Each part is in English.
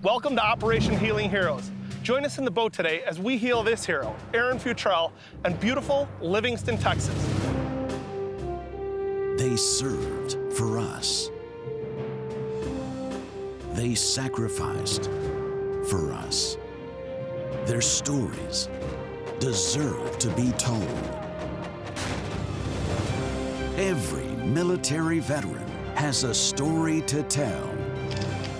Welcome to Operation Healing Heroes. Join us in the boat today as we heal this hero, Aaron Futrell, in beautiful Livingston, Texas. They served for us. They sacrificed for us. Their stories deserve to be told. Every military veteran has a story to tell.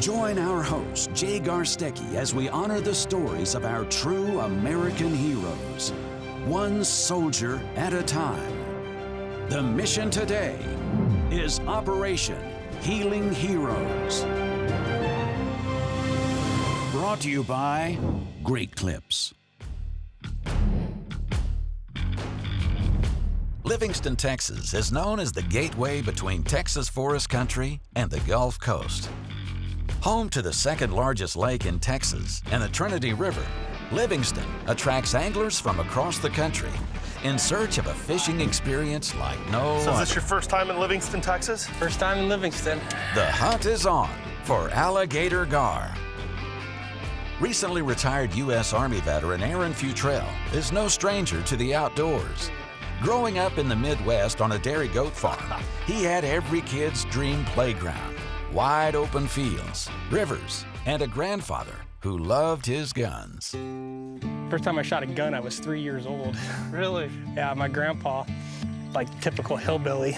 Join our host, Jay Garstecki, as we honor the stories of our true American heroes, one soldier at a time. The mission today is Operation Healing Heroes. Brought to you by Great Clips. Livingston, Texas is known as the gateway between Texas forest country and the Gulf Coast. Home to the second largest lake in Texas and the Trinity River, Livingston attracts anglers from across the country in search of a fishing experience like no So is other. this your first time in Livingston, Texas? First time in Livingston. The hunt is on for alligator gar. Recently retired U.S. Army veteran Aaron Futrell is no stranger to the outdoors. Growing up in the Midwest on a dairy goat farm, he had every kid's dream playground, wide open fields, rivers, and a grandfather who loved his guns. First time I shot a gun, I was 3 years old. Really? Yeah, my grandpa, like typical hillbilly,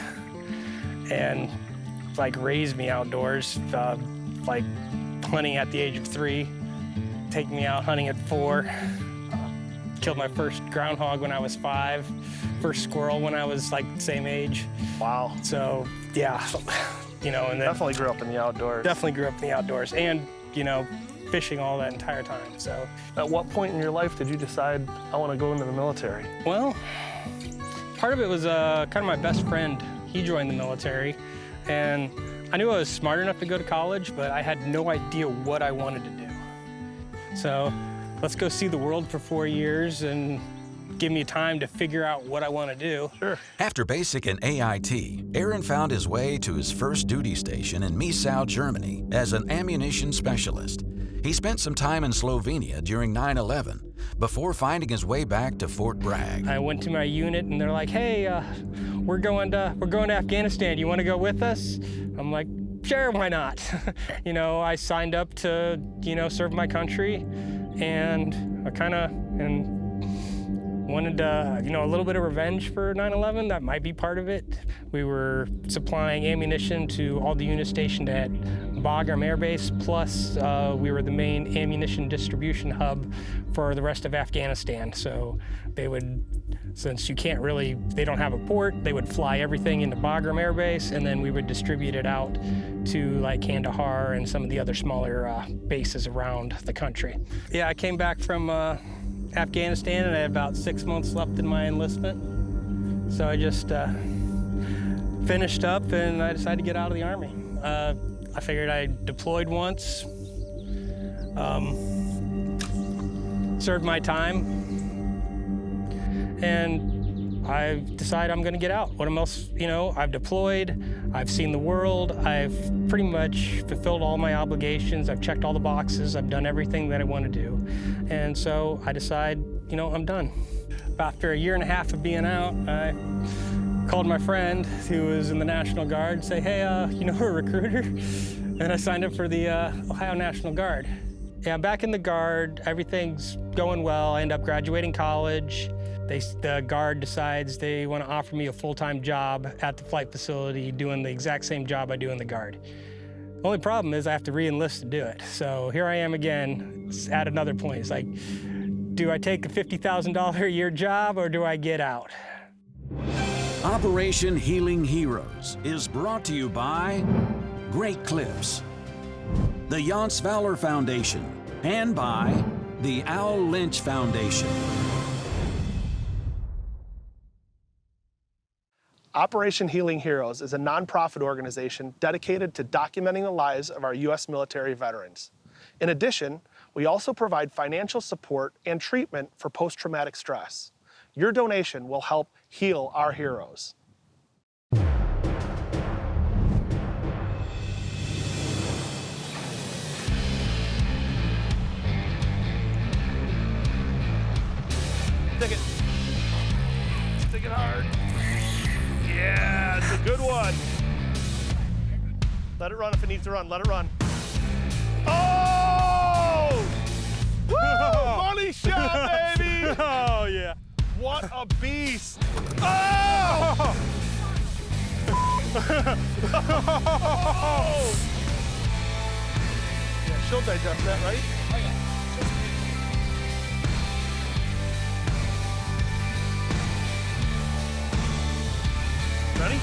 and like raised me outdoors, like hunting at the age of 3, take me out hunting at 4. Killed my first groundhog when I was 5, first squirrel when I was like the same age. Wow. So yeah, you know, and then Definitely grew up in the outdoors. definitely grew up in the outdoors and, you know, fishing all that entire time, so. At what point in your life did you decide, I want to go into the military? Well, part of it was kind of my best friend. He joined the military, and I knew I was smart enough to go to college, but I had no idea what I wanted to do. So let's go see the world for 4 years and give me time to figure out what I want to do. Sure. After basic and AIT, Aaron found his way to his first duty station in Misau, Germany, as an ammunition specialist. He spent some time in Slovenia during 9/11 before finding his way back to Fort Bragg. I went to my unit and they're like, "Hey, we're going to Afghanistan. You want to go with us?" I'm like, "Sure, why not?" You know, I signed up to, you know, serve my country, and I kind of wanted, you know, a little bit of revenge for 9/11. That might be part of it. We were supplying ammunition to all the units stationed at Bagram Air Base, plus we were the main ammunition distribution hub for the rest of Afghanistan. So they would, since you can't really, they don't have a port, they would fly everything into Bagram Air Base, and then we would distribute it out to like Kandahar and some of the other smaller bases around the country. Yeah, I came back from Afghanistan, and I had about 6 months left in my enlistment. So I just finished up, and I decided to get out of the Army. I figured I deployed once, served my time, and I decided I'm gonna get out. What else, you know, I've deployed, I've seen the world, I've pretty much fulfilled all my obligations, I've checked all the boxes, I've done everything that I want to do. And so I decide, you know, I'm done. After a year and a half of being out, I called my friend who was in the National Guard, say, "Hey, you know a recruiter?" And I signed up for the Ohio National Guard. Yeah, I'm back in the Guard, everything's going well. I end up graduating college. The Guard decides they want to offer me a full-time job at the flight facility doing the exact same job I do in the Guard. The only problem is I have to re-enlist to do it. So here I am again at another point. It's like, do I take a $50,000 a year job or do I get out? Operation Healing Heroes is brought to you by Great Clips, the Yance Fowler Foundation, and by the Al Lynch Foundation. Operation Healing Heroes is a nonprofit organization dedicated to documenting the lives of our U.S. military veterans. In addition, we also provide financial support and treatment for post-traumatic stress. Your donation will help heal our heroes. Let it run if it needs to run. Let it run. Oh! Woo! Money shot, baby! Oh, yeah. What a beast! Oh! Oh! Yeah, she'll digest that, right? Oh, yeah. Ready?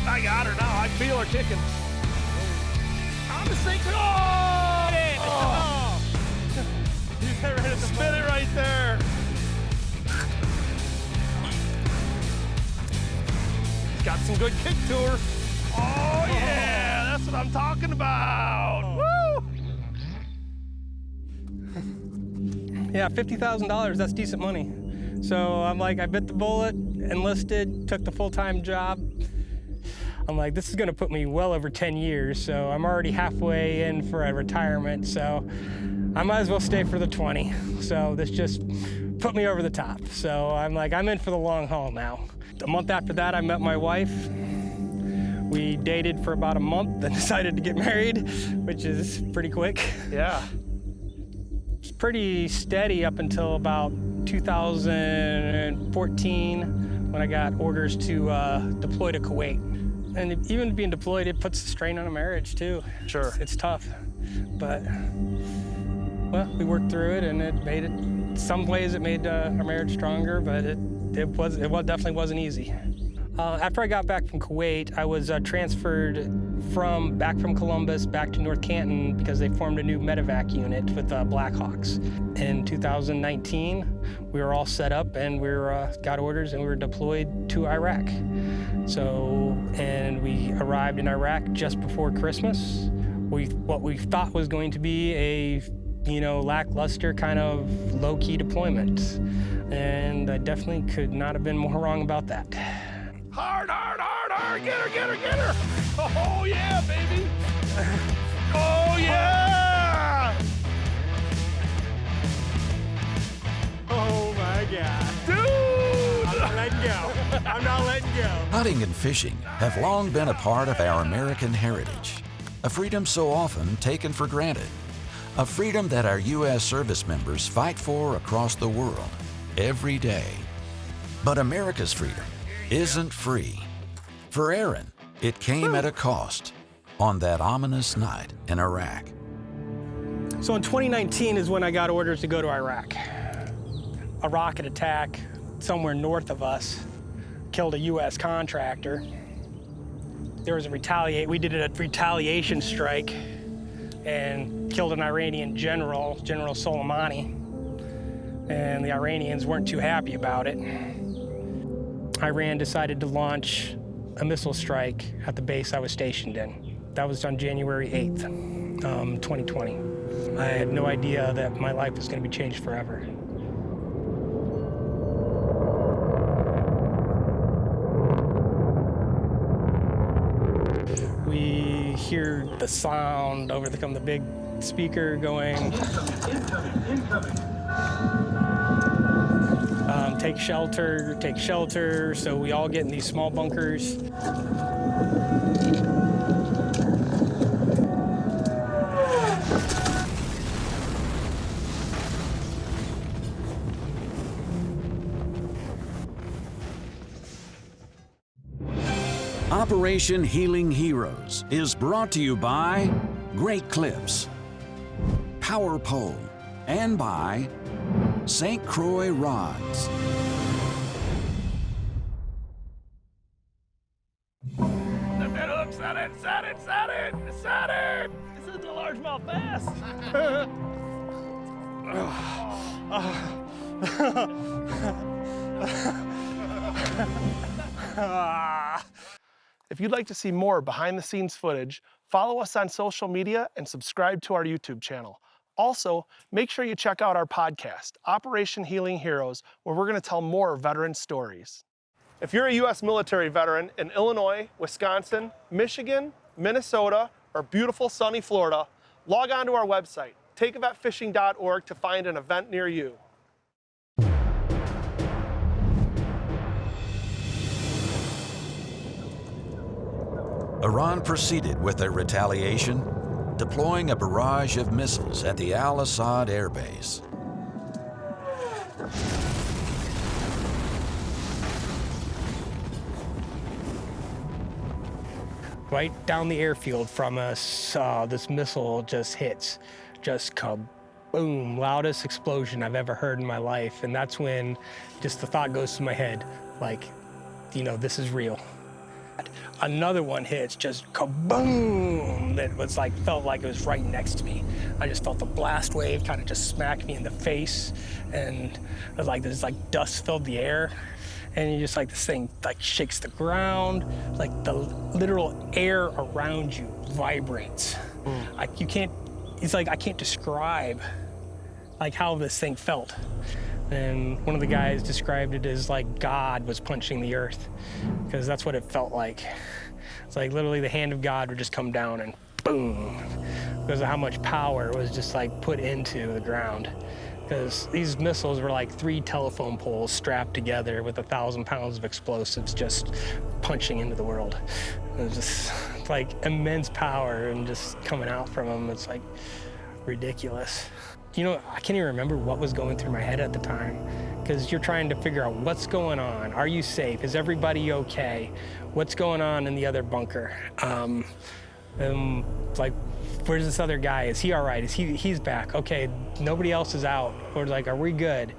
I got her now. I feel her kicking. I'm the sink. Oh! Oh! Spin it right there. He's got some good kick to her. Oh, yeah. That's what I'm talking about. Woo! Yeah, $50,000, that's decent money. So I'm like, I bit the bullet, enlisted, took the full-time job. I'm like, this is gonna put me well over 10 years, so I'm already halfway in for a retirement, so I might as well stay for the 20. So this just put me over the top. So I'm like, I'm in for the long haul now. A month after that, I met my wife. We dated for about a month, then decided to get married, which is pretty quick. Yeah. It's pretty steady up until about 2014 when I got orders to deploy to Kuwait. And even being deployed, it puts a strain on a marriage too. Sure. It's tough, but well, we worked through it, and it made it. Some ways it made our marriage stronger, but it definitely wasn't easy. After I got back from Kuwait, I was transferred back from Columbus back to North Canton because they formed a new medevac unit with Blackhawks. In 2019, we were all set up and we got orders and we were deployed to Iraq. And we arrived in Iraq just before Christmas. What we thought was going to be a lackluster kind of low-key deployment. And I definitely could not have been more wrong about that. Hard, hard, hard, hard. Get her, get her, get her. Oh, yeah, baby. Oh, yeah. Oh, my God. Dude. I'm not letting go. I'm not letting go. Hunting and fishing have long been a part of our American heritage, a freedom so often taken for granted, a freedom that our U.S. service members fight for across the world every day. But America's freedom isn't free. For Aaron, it came at a cost on that ominous night in Iraq. So in 2019 is when I got orders to go to Iraq. A rocket attack somewhere north of us killed a U.S. contractor. There was we did a retaliation strike and killed an Iranian general, General Soleimani. And the Iranians weren't too happy about it. Iran decided to launch a missile strike at the base I was stationed in. That was on January 8th, 2020. I had no idea that my life was going to be changed forever. We hear the sound over the big speaker going, incoming. Take shelter. So we all get in these small bunkers. Operation Healing Heroes is brought to you by Great Clips, Power Pole, and by St. Croix Rods. Set it! This is the largemouth bass. If you'd like to see more behind-the-scenes footage, follow us on social media and subscribe to our YouTube channel. Also, make sure you check out our podcast, Operation Healing Heroes, where we're going to tell more veteran stories. If you're a U.S. military veteran in Illinois, Wisconsin, Michigan, Minnesota, or beautiful sunny Florida, log on to our website, takeavetfishing.org, to find an event near you. Iran proceeded with their retaliation, deploying a barrage of missiles at the Al-Assad air base. Right down the airfield from us, this missile just hits, just kaboom, loudest explosion I've ever heard in my life. And that's when just the thought goes to my head, like, you know, this is real. Another one hits, just kaboom, that was like, felt like it was right next to me. I just felt the blast wave kind of just smack me in the face, and it was like this like dust filled the air. And you just like this thing like shakes the ground, like the literal air around you vibrates. Like you can't, it's like I can't describe like how this thing felt. And one of the guys described it as like God was punching the earth, because that's what it felt like. It's like literally the hand of God would just come down and boom, because of how much power was just like put into the ground. Because these missiles were like 3 telephone poles strapped together with 1,000 pounds of explosives just punching into the world. It was just like immense power and just coming out from them. It's like ridiculous. You know, I can't even remember what was going through my head at the time, because you're trying to figure out what's going on. Are you safe? Is everybody okay? What's going on in the other bunker? Like, where's this other guy? Is he all right? He's back. Okay, nobody else is out. Or like, are we good?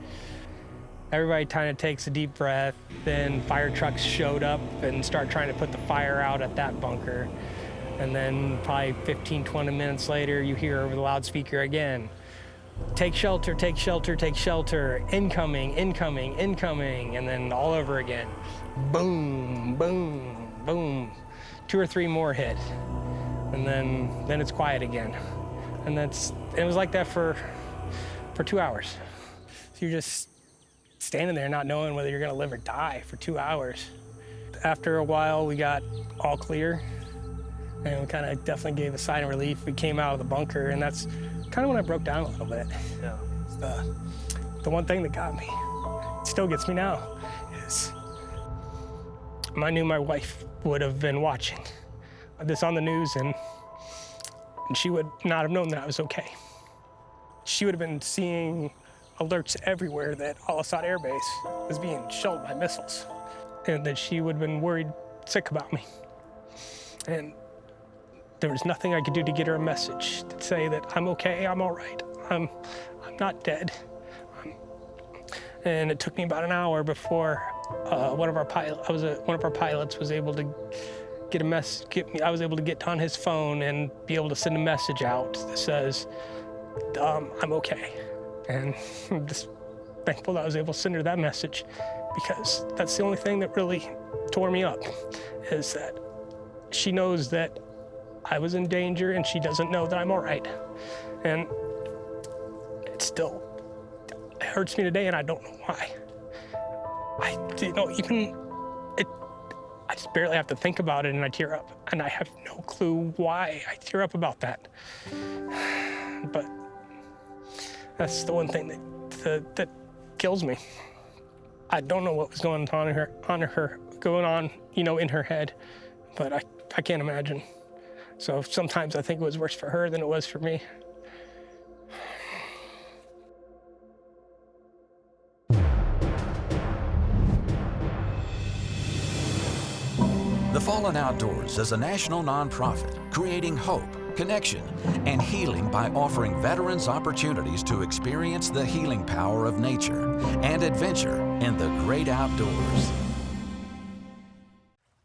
Everybody kind of takes a deep breath. Then fire trucks showed up and start trying to put the fire out at that bunker. And then probably 15, 20 minutes later, you hear over the loudspeaker again, take shelter, take shelter, take shelter, incoming, incoming, incoming, and then all over again. Boom, boom, boom. 2 or 3 more hit. And then it's quiet again. And it was like that for 2 hours. So you're just standing there not knowing whether you're gonna live or die for 2 hours. After a while, we got all clear, and we kind of definitely gave a sigh of relief. We came out of the bunker, and that's kind of when I broke down a little bit. Yeah. The one thing that got me, it still gets me now, is I knew my wife would have been watching this on the news, and she would not have known that I was okay. She would have been seeing alerts everywhere that Al-Assad Air Base was being shelled by missiles, and that she would have been worried sick about me. And there was nothing I could do to get her a message to say that I'm okay, I'm all right, I'm not dead. And it took me about an hour before one of our pilots was able to get a message. I was able to get on his phone and be able to send a message out that says, I'm okay. And I'm just thankful that I was able to send her that message, because that's the only thing that really tore me up, is that she knows that I was in danger and she doesn't know that I'm all right. And it hurts me today, and I don't know why. I just barely have to think about it and I tear up, and I have no clue why I tear up about that. But that's the one thing that kills me. I don't know what was going on in her, in her head, but I can't imagine. So sometimes I think it was worse for her than it was for me. The Fallen Outdoors is a national nonprofit creating hope, connection, and healing by offering veterans opportunities to experience the healing power of nature and adventure in the great outdoors.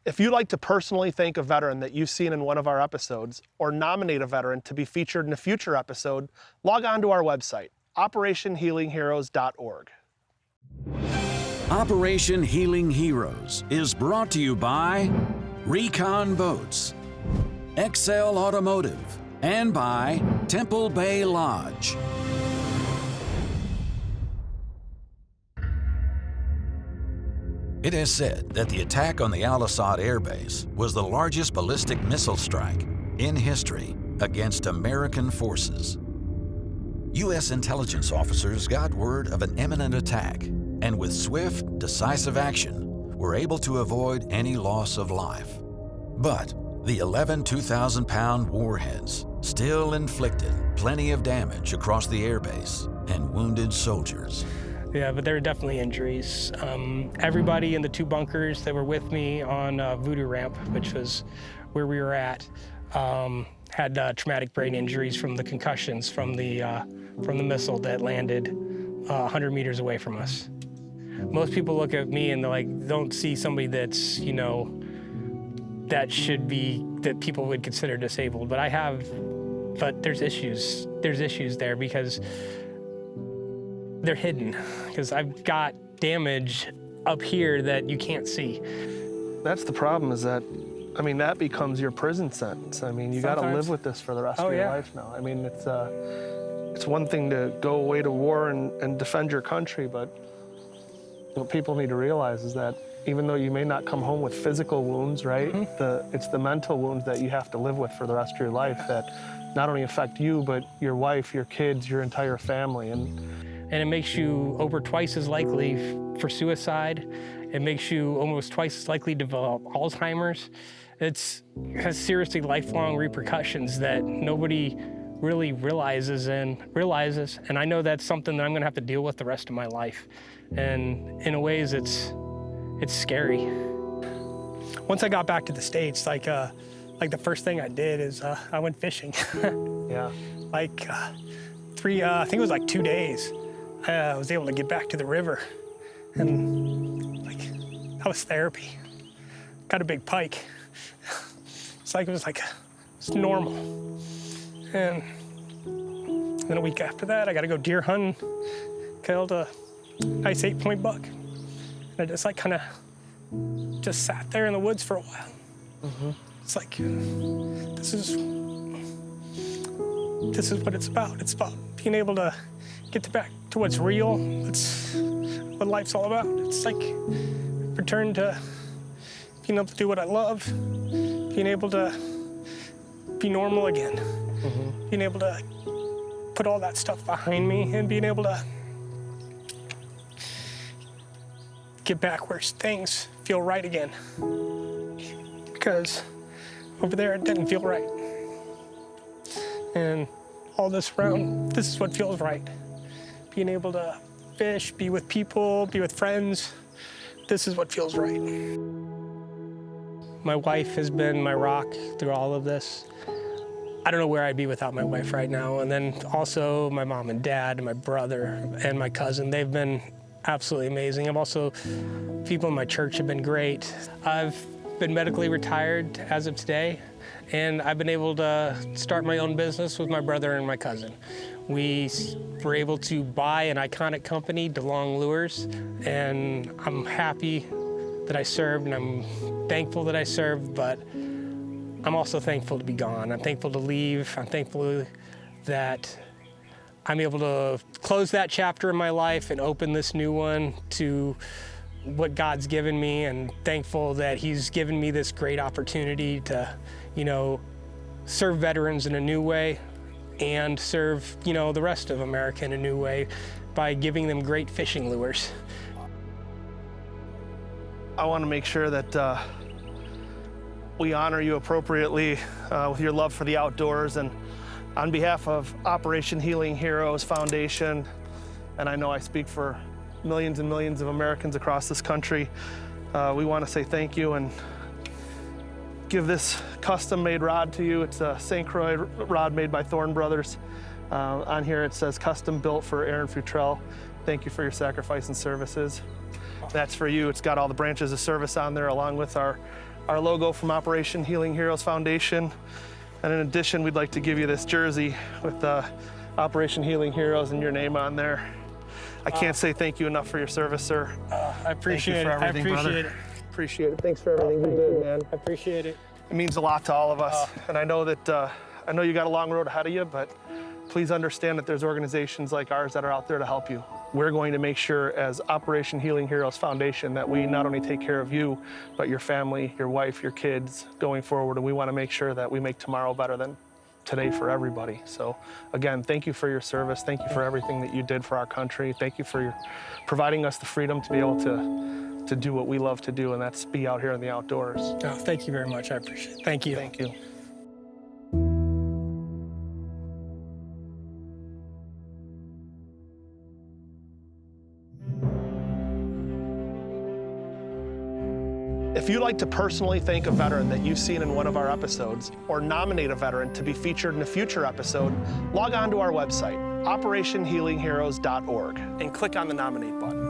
If you'd like to personally thank a veteran that you've seen in one of our episodes, or nominate a veteran to be featured in a future episode, log on to our website, operationhealingheroes.org. Operation Healing Heroes is brought to you by RECON Boats, Excel Automotive, and by Temple Bay Lodge. It is said that the attack on the Al-Assad Air Base was the largest ballistic missile strike in history against American forces. U.S. intelligence officers got word of an imminent attack, and with swift, decisive action, were able to avoid any loss of life. But The 11 2,000-pound warheads still inflicted plenty of damage across the airbase and wounded soldiers. Yeah, but there were definitely injuries. Everybody in the 2 bunkers that were with me on Voodoo Ramp, which was where we were at, had traumatic brain injuries from the concussions from the missile that landed 100 meters away from us. Most people look at me and they're like, don't see somebody that's, you know, that people would consider disabled. But there's issues. There's issues there because they're hidden. Because I've got damage up here that you can't see. That's the problem, is that, I mean, that becomes your prison sentence. I mean, you got to live with this for the rest of your life now. I mean, it's one thing to go away to war and defend your country, but what people need to realize is that even though you may not come home with physical wounds, right? It's the mental wounds that you have to live with for the rest of your life that not only affect you, but your wife, your kids, your entire family. And it makes you over twice as likely for suicide. It makes you almost twice as likely to develop Alzheimer's. It has seriously lifelong repercussions that nobody really realizes. And I know that's something that I'm gonna have to deal with the rest of my life. And in a ways, it's scary. Once I got back to the States, like the first thing I did is I went fishing. yeah. I think it was like 2 days. I was able to get back to the river, and that was therapy. Got a big pike. It's normal. And then a week after that, I got to go deer hunting. Killed a nice 8-point buck. And I just kind of sat there in the woods for a while. It's like, this is what it's about. It's about being able to get back to what's real. It's what life's all about. It's like return to being able to do what I love, being able to be normal again, being able to put all that stuff behind me and being able to get back where things feel right again. Because over there, it didn't feel right. And all this around, this is what feels right. Being able to fish, be with people, be with friends, this is what feels right. My wife has been my rock through all of this. I don't know where I'd be without my wife right now. And then also my mom and dad and my brother and my cousin, they've been absolutely amazing. People in my church have been great. I've been medically retired as of today, and I've been able to start my own business with my brother and my cousin. We were able to buy an iconic company, DeLong Lures, and I'm happy that I served, and I'm thankful that I served, but I'm also thankful to be gone. I'm thankful to leave. I'm thankful that I'm able to close that chapter in my life and open this new one to what God's given me, and thankful that He's given me this great opportunity to, serve veterans in a new way and serve, the rest of America in a new way by giving them great fishing lures. I want to make sure that we honor you appropriately with your love for the outdoors. And on behalf of Operation Healing Heroes Foundation, and I know I speak for millions and millions of Americans across this country, we want to say thank you and give this custom-made rod to you. It's a St. Croix rod made by Thorne Brothers. On here it says custom built for Aaron Futrell. Thank you for your sacrifice and services. That's for you. It's got all the branches of service on there, along with our logo from Operation Healing Heroes Foundation. And in addition, we'd like to give you this jersey with Operation Healing Heroes and your name on there. I can't say thank you enough for your service, sir. I appreciate it. I appreciate it. Appreciate it. Thanks for everything you did, man. I appreciate it. It means a lot to all of us. And I know that I know you got a long road ahead of you, but please understand that there's organizations like ours that are out there to help you. We're going to make sure, as Operation Healing Heroes Foundation, that we not only take care of you, but your family, your wife, your kids going forward. And we want to make sure that we make tomorrow better than today for everybody. So again, thank you for your service. Thank you for everything that you did for our country. Thank you for providing us the freedom to be able to to do what we love to do, and that's be out here in the outdoors. Oh, thank you very much. I appreciate it. Thank you. Thank you. If you'd like to personally thank a veteran that you've seen in one of our episodes, or nominate a veteran to be featured in a future episode, log on to our website, operationhealingheroes.org, and click on the nominate button.